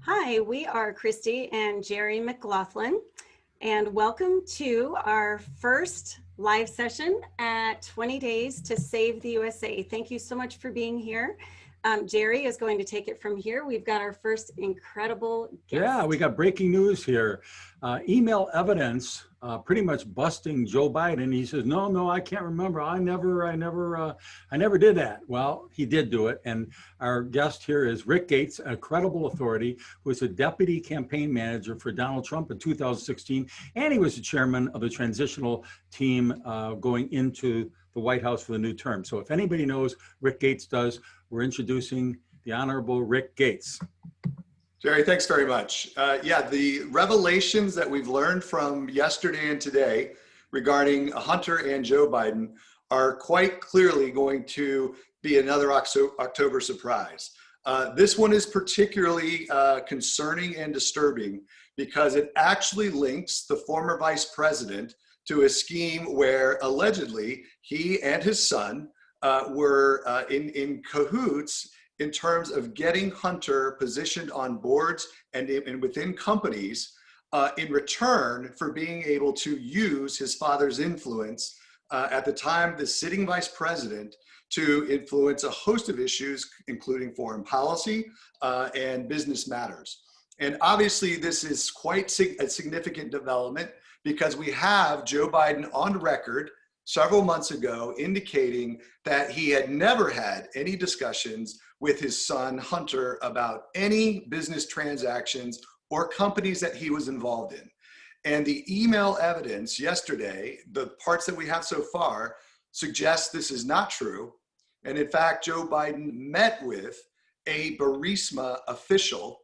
Hi, we are Christy and Jerry McLaughlin, and welcome to our first live session at 20 Days to Save the USA. Thank you so much for being here. Jerry is going to take it from here. We've got our first incredible guest. Yeah, we got breaking news here. Email evidence pretty much busting Joe Biden. He says, no, I can't remember. I never did that. Well, he did do it. And our guest here is Rick Gates, a credible authority who was a deputy campaign manager for Donald Trump in 2016. And he was the chairman of the transitional team going into the White House for the new term. So if anybody knows Rick Gates does, we're introducing the Honorable Rick Gates. Jerry, thanks very much. Yeah, the revelations that we've learned from yesterday and today regarding Hunter and Joe Biden are quite clearly going to be another October surprise. This one is particularly concerning and disturbing because it actually links the former vice president to a scheme where allegedly he and his son were in cahoots in terms of getting Hunter positioned on boards and within companies in return for being able to use his father's influence at the time, the sitting vice president, to influence a host of issues, including foreign policy and business matters. And obviously this is quite a significant development because we have Joe Biden on record several months ago indicating that he had never had any discussions with his son Hunter about any business transactions or companies that he was involved in. And the email evidence yesterday, the parts that we have so far, suggests this is not true. And in fact, Joe Biden met with a Burisma official,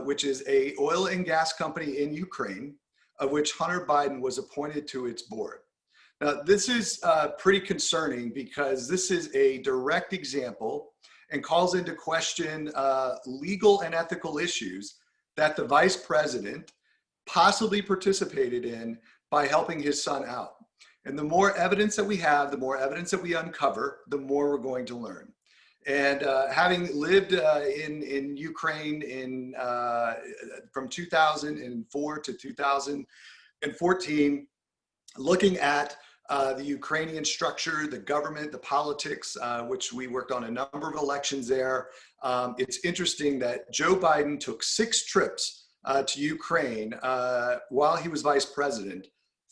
which is an oil and gas company in Ukraine, of which Hunter Biden was appointed to its board. Now, this is pretty concerning because this is a direct example and calls into question legal and ethical issues that the vice president possibly participated in by helping his son out. And the more evidence that we have, the more evidence that we uncover, the more we're going to learn. And having lived in Ukraine from 2004 to 2014, looking at the Ukrainian structure, the government, the politics, which we worked on a number of elections there. It's interesting that Joe Biden took 6 trips to Ukraine while he was vice president.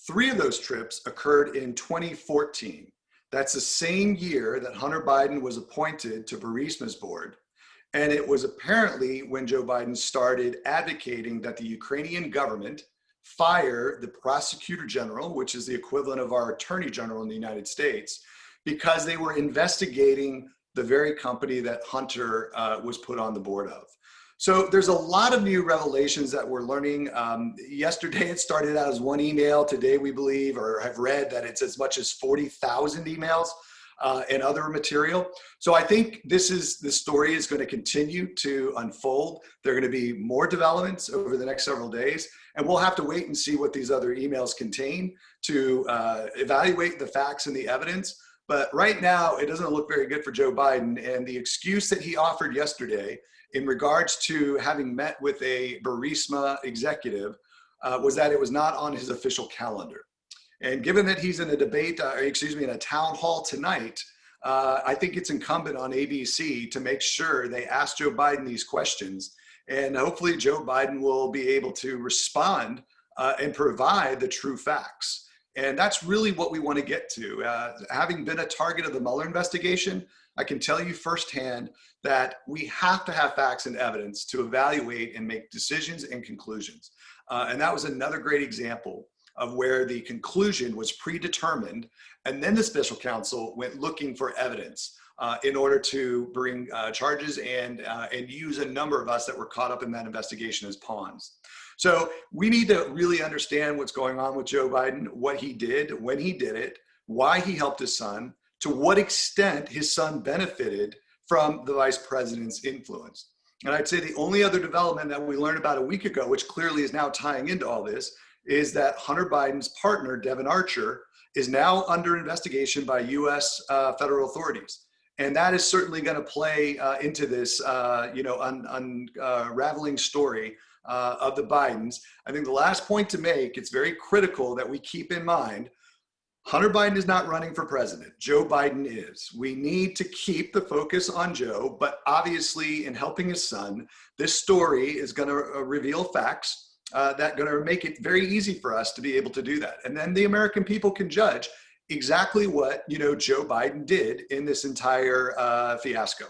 3 of those trips occurred in 2014. That's the same year that Hunter Biden was appointed to Burisma's board. And it was apparently when Joe Biden started advocating that the Ukrainian government fire the prosecutor general, which is the equivalent of our attorney general in the United States, because they were investigating the very company that Hunter was put on the board of. So there's a lot of new revelations that we're learning. Yesterday, it started out as 1 email. Today, we believe, or have read, that it's as much as 40,000 emails and other material. So I think this story is going to continue to unfold. There are going to be more developments over the next several days, and we'll have to wait and see what these other emails contain to evaluate the facts and the evidence. But right now, it doesn't look very good for Joe Biden. And the excuse that he offered yesterday in regards to having met with a Burisma executive was that it was not on his official calendar. And given that he's in a debate, in a town hall tonight, I think it's incumbent on ABC to make sure they ask Joe Biden these questions. And hopefully Joe Biden will be able to respond and provide the true facts. And that's really what we want to get to. Having been a target of the Mueller investigation, I can tell you firsthand that we have to have facts and evidence to evaluate and make decisions and conclusions. And that was another great example of where the conclusion was predetermined, and then the special counsel went looking for evidence in order to bring charges and use a number of us that were caught up in that investigation as pawns. So we need to really understand what's going on with Joe Biden, what he did, when he did it, why he helped his son, to what extent his son benefited from the vice president's influence. And I'd say the only other development that we learned about a week ago, which clearly is now tying into all this, is that Hunter Biden's partner, Devon Archer, is now under investigation by U.S. federal authorities. And that is certainly going to play into this, unraveling story of the Bidens. I think the last point to make, it's very critical that we keep in mind, Hunter Biden is not running for president. Joe Biden is. We need to keep the focus on Joe, but obviously in helping his son, this story is going to reveal facts that are going to make it very easy for us to be able to do that. And then the American people can judge exactly what, Joe Biden did in this entire fiasco.